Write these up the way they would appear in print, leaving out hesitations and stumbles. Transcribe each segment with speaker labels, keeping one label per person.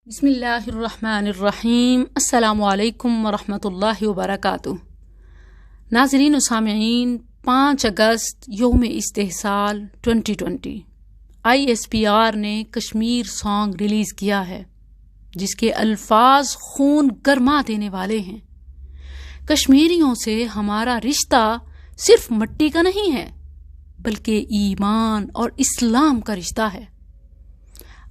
Speaker 1: بسم اللہ الرحمن الرحیم۔ السلام علیکم ورحمۃ اللہ وبرکاتہ۔ ناظرین و سامعین، 5 اگست یوم استحصال 2020 ISPR نے کشمیر سانگ ریلیز کیا ہے جس کے الفاظ خون گرما دینے والے ہیں۔ کشمیریوں سے ہمارا رشتہ صرف مٹی کا نہیں ہے بلکہ ایمان اور اسلام کا رشتہ ہے۔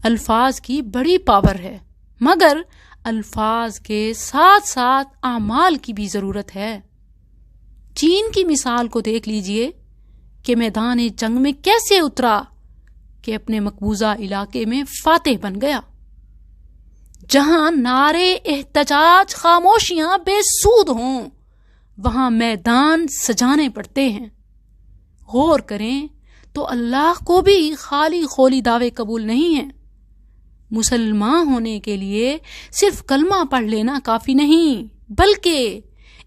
Speaker 1: الفاظ کی بڑی پاور ہے مگر الفاظ کے ساتھ ساتھ اعمال کی بھی ضرورت ہے۔ چین کی مثال کو دیکھ لیجئے کہ میدان جنگ میں کیسے اترا کہ اپنے مقبوضہ علاقے میں فاتح بن گیا۔ جہاں نعرے احتجاج خاموشیاں بے سود ہوں وہاں میدان سجانے پڑتے ہیں۔ غور کریں تو اللہ کو بھی خالی خولی دعوے قبول نہیں ہیں۔ مسلمان ہونے کے لیے صرف کلمہ پڑھ لینا کافی نہیں بلکہ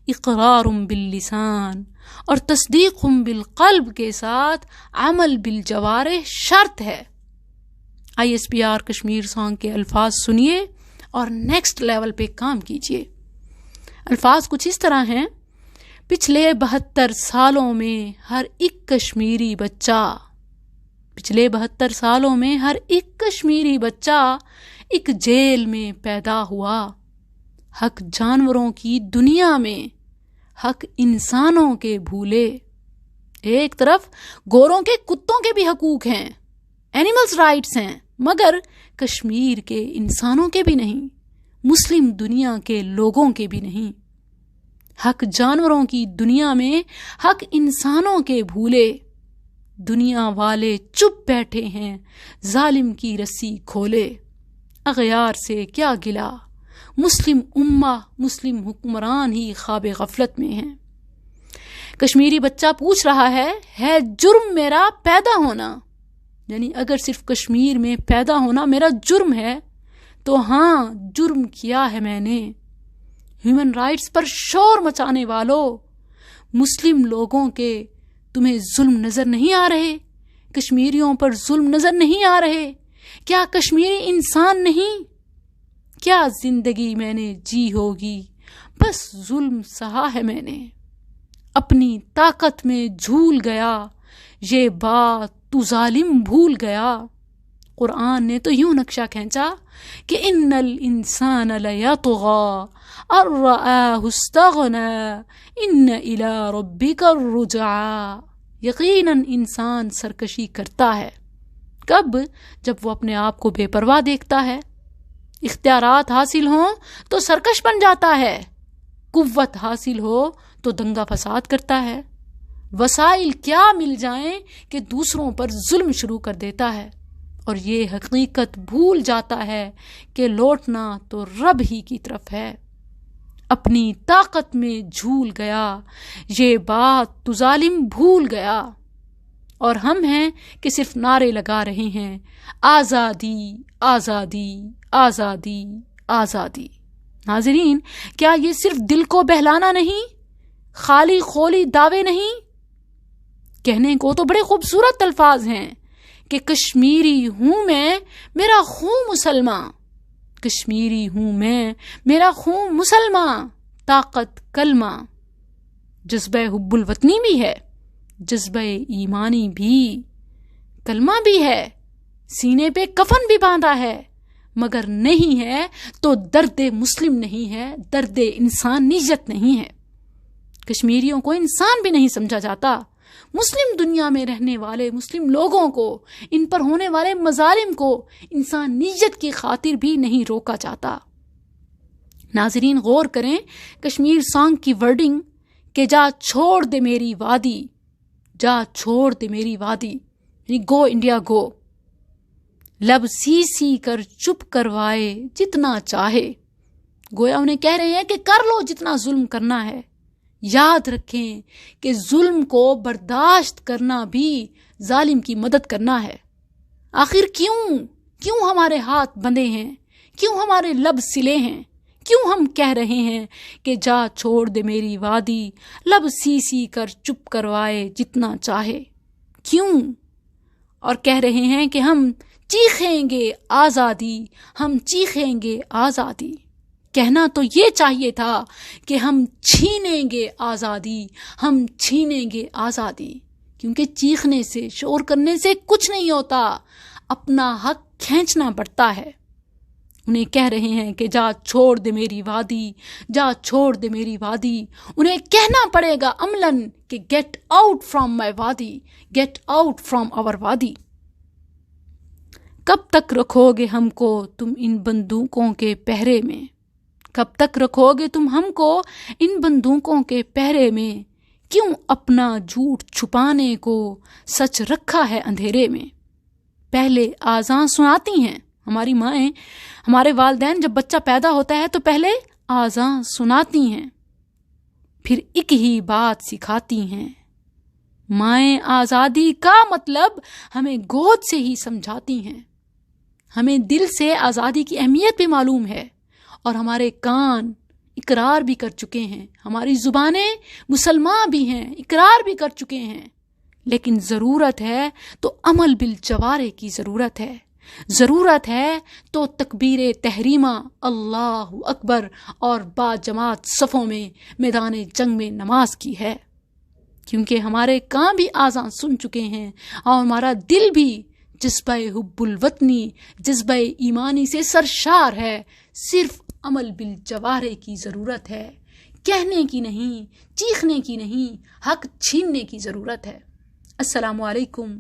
Speaker 1: اقرار باللسان اور تصدیق بالقلب کے ساتھ عمل بالجوارح شرط ہے۔ ISPR کشمیر سانگ کے الفاظ سنیے اور نیکسٹ لیول پہ کام کیجیے۔ الفاظ کچھ اس طرح ہیں: پچھلے 72 سالوں میں ہر ایک کشمیری بچہ ایک جیل میں پیدا ہوا۔ حق جانوروں کی دنیا میں، حق انسانوں کے بھولے۔ ایک طرف گوروں کے کتوں کے بھی حقوق ہیں، اینیملز رائٹس ہیں، مگر کشمیر کے انسانوں کے بھی نہیں، مسلم دنیا کے لوگوں کے بھی نہیں۔ حق جانوروں کی دنیا میں حق انسانوں کے بھولے۔ دنیا والے چپ بیٹھے ہیں، ظالم کی رسی کھولے۔ اغیار سے کیا گلا، مسلم امہ مسلم حکمران ہی خواب غفلت میں ہیں۔ کشمیری بچہ پوچھ رہا ہے جرم میرا پیدا ہونا؟ یعنی اگر صرف کشمیر میں پیدا ہونا میرا جرم ہے تو ہاں، جرم کیا ہے میں نے۔ ہیومن رائٹس پر شور مچانے والوں، مسلم لوگوں کے تمہیں ظلم نظر نہیں آ رہے؟ کشمیریوں پر ظلم نظر نہیں آ رہے؟ کیا کشمیری انسان نہیں؟ کیا زندگی میں نے جی ہوگی؟ بس ظلم سہا ہے میں نے۔ اپنی طاقت میں جھول گیا، یہ بات تو ظالم بھول گیا۔ قرآن نے تو یوں نقشہ کھینچا کہ ان الانسان لیطغی ان رآہ استغنی ان الی ربک الرجعی۔ یقیناً انسان سرکشی کرتا ہے۔ کب؟ جب وہ اپنے آپ کو بے پرواہ دیکھتا ہے۔ اختیارات حاصل ہوں تو سرکش بن جاتا ہے، قوت حاصل ہو تو دنگا فساد کرتا ہے، وسائل کیا مل جائیں کہ دوسروں پر ظلم شروع کر دیتا ہے، اور یہ حقیقت بھول جاتا ہے کہ لوٹنا تو رب ہی کی طرف ہے۔ اپنی طاقت میں جھول گیا، یہ بات تو ظالم بھول گیا۔ اور ہم ہیں کہ صرف نعرے لگا رہے ہیں، آزادی آزادی آزادی آزادی۔ ناظرین، کیا یہ صرف دل کو بہلانا نہیں، خالی خولی دعوے نہیں؟ کہنے کو تو بڑے خوبصورت الفاظ ہیں کہ کشمیری ہوں میں، میرا خون مسلمان۔ کشمیری ہوں میں، میرا خون مسلمان، طاقت کلمہ۔ جذبہ حب الوطنی بھی ہے، جذبہ ایمانی بھی، کلمہ بھی ہے، سینے پہ کفن بھی باندھا ہے، مگر نہیں ہے تو درد مسلم نہیں ہے، درد انسانیت نہیں ہے۔ کشمیریوں کو انسان بھی نہیں سمجھا جاتا۔ مسلم دنیا میں رہنے والے مسلم لوگوں کو، ان پر ہونے والے مظالم کو انسانیت کی خاطر بھی نہیں روکا جاتا۔ ناظرین، غور کریں کشمیر سانگ کی ورڈنگ کہ جا چھوڑ دے میری وادی، جا چھوڑ دے میری وادی، یعنی گو انڈیا گو۔ لب سی سی کر چپ کروائے جتنا چاہے، گویا انہیں کہہ رہے ہیں کہ کر لو جتنا ظلم کرنا ہے۔ یاد رکھیں کہ ظلم کو برداشت کرنا بھی ظالم کی مدد کرنا ہے۔ آخر کیوں ہمارے ہاتھ بندھے ہیں؟ کیوں ہمارے لب سلے ہیں؟ کیوں ہم کہہ رہے ہیں کہ جا چھوڑ دے میری وادی، لب سی سی کر چپ کروائے جتنا چاہے؟ کیوں؟ اور کہہ رہے ہیں کہ ہم چیخیں گے آزادی، ہم چیخیں گے آزادی۔ کہنا تو یہ چاہیے تھا کہ ہم چھینیں گے آزادی، ہم چھینیں گے آزادی، کیونکہ چیخنے سے، شور کرنے سے کچھ نہیں ہوتا، اپنا حق کھینچنا پڑتا ہے۔ انہیں کہہ رہے ہیں کہ جا چھوڑ دے میری وادی، جا چھوڑ دے میری وادی، انہیں کہنا پڑے گا عملاً کہ گیٹ آؤٹ فرام مائی وادی، گیٹ آؤٹ فرام آور وادی۔ کب تک رکھو گے ہم کو تم ان بندوقوں کے پہرے میں، کب تک رکھو گے تم ہم کو ان بندوقوں کے پہرے میں، کیوں اپنا جھوٹ چھپانے کو سچ رکھا ہے اندھیرے میں۔ پہلے آذان سناتی ہیں ہماری مائیں، ہمارے والدین، جب بچہ پیدا ہوتا ہے تو پہلے آذان سناتی ہیں، پھر ایک ہی بات سکھاتی ہیں۔ مائیں آزادی کا مطلب ہمیں گود سے ہی سمجھاتی ہیں۔ ہمیں دل سے آزادی کی اہمیت بھی معلوم ہے، اور ہمارے کان اقرار بھی کر چکے ہیں، ہماری زبانیں مسلمان بھی ہیں، اقرار بھی کر چکے ہیں، لیکن ضرورت ہے تو عمل بالجوارح کی ضرورت ہے، ضرورت ہے تو تکبیر تحریمہ اللہ اکبر اور با جماعت صفوں میں میدان جنگ میں نماز کی ہے، کیونکہ ہمارے کان بھی آذان سن چکے ہیں اور ہمارا دل بھی جذبہ حب الوطنی، جذبہ ایمانی سے سرشار ہے۔ صرف عمل بالجوارح کی ضرورت ہے، کہنے کی نہیں، چیخنے کی نہیں، حق چھیننے کی ضرورت ہے۔ السلام علیکم۔